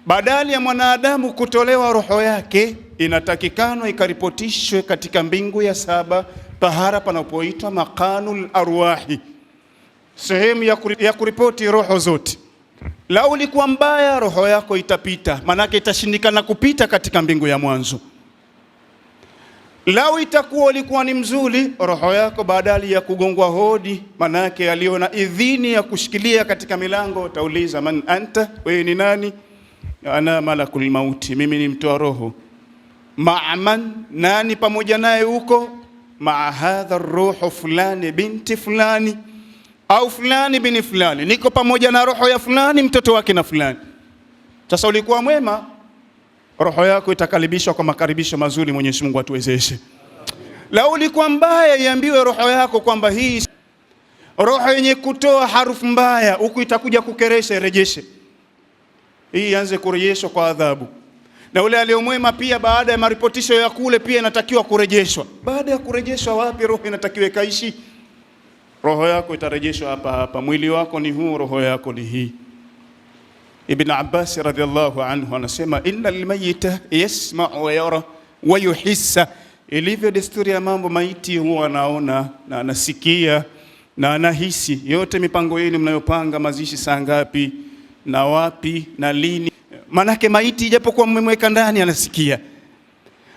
badala ya mwanadamu kutolewa roho yake, inatakikana ikaripotishwe katika mbingu ya 7, pahara panapoitwa maqanul arwahi, sehemu ya kuripoti roho zote. Lau ulikuwa mbaya, roho yako itapita, manake itashindikana kupita katika mbingu ya mwanzo. Lau itakuwa ulikuwa ni mzuri, roho yako badala ya kugongwa hodi, manake aliona idhini ya kushikilia katika milango, utauliza man anta, wewe ni nani? Ana malakul mauti, mimi ni mtoa roho. Ma'aman, nani pamoja naye huko? Ma'a hadha ruhu fulani binti fulani au fulani bini fulani, niko pamoja na roho ya fulani mtoto wake na fulani. Sasa ulikuwa mwema, roho yako itakaribishwa kwa makaribisho mazuri. Mwenyezi Mungu atuwezeshe. La ulikuwa mbaya, iambiwe roho yako kwamba hii roho yenye kutoa harufu mbaya huku itakuja kukeresha, irejeshe. Hii ianze kurejeshwa kwa adhabu. Na ule aliyomwema pia baada ya maripotisho ya kule pia inatakiwa kurejeshwa. Baada ya kurejeshwa wapi roho inatakiwa kaishi? Roho yako itarejeshwa hapa hapa. Mwili wako ni huu, roho yako ni hii. Ibn Abbas radhiallahu anhu anasema innal mayita yasma'u wa yara wa yuhissa. Ilivyo desturi ya mambo, maiti huwa anaona na anasikia na anahisi. Yote mipango yenu mnayopanga, mazishi saa ngapi na wapi na lini, manake maiti ijapokuwa mmemweka ndani anasikia,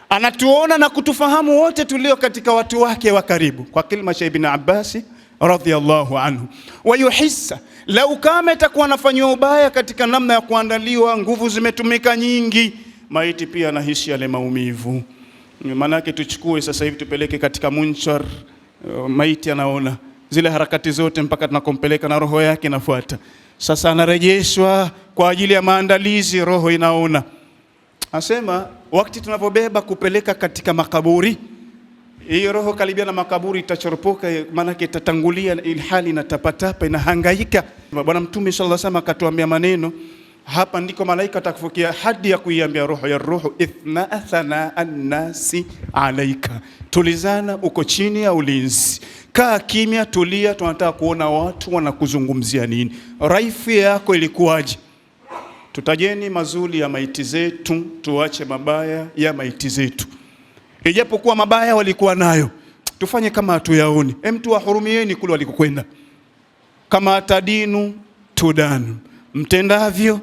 anatuona na kutufahamu wote tulio katika watu wake wa karibu. Kwa kilima cha Ibn Abbas radhiallahu anhu, wa yuhissa, lau kama itakuwa anafanywa ubaya katika namna ya kuandaliwa, nguvu zimetumika nyingi, maiti pia anahisi yale maumivu. Manake tuchukue sasa hivi tupeleke katika munchar, maiti anaona zile harakati zote mpaka tunakompeleka na roho yake inafuata. Sasa anarejeshwa kwa ajili ya maandalizi, roho inaona. Asema wakati tunapobeba kupeleka katika makaburi, hii roho karibia na makaburi itachoropoka, manake itatangulia ilhali na tapatapa inahangaika. Bwana Mtume sallallahu alaihi wasallam akatuambia maneno, hapa ndiko malaika atakufikia hadi ya kuiambia roho ya roho, ithna athana an-nasi alaika, tulizana, uko chini ya ulinzi, kaa kimya, tulia, tunataka kuona watu wanakuzungumzia nini. Raifu yako ilikuwaje? Tutajeni mazuri ya maiti zetu, tuache mabaya ya maiti zetu. Ijapokuwa mabaya walikuwa nayo, tufanye kama hatuyaoni. Mtu wahurumieni kule walikokwenda. Kama atadinu tudanu, mtendavyo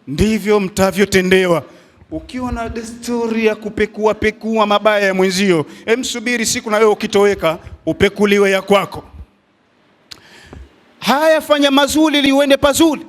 ndivyo mtavyotendewa. Ukiwa na desturi ya kupekua mabaya ya mwenzio, msubiri siku na wewe ukitoweka upekuliwe ya kwako. Haya, fanya mazuri ili uende pazuri.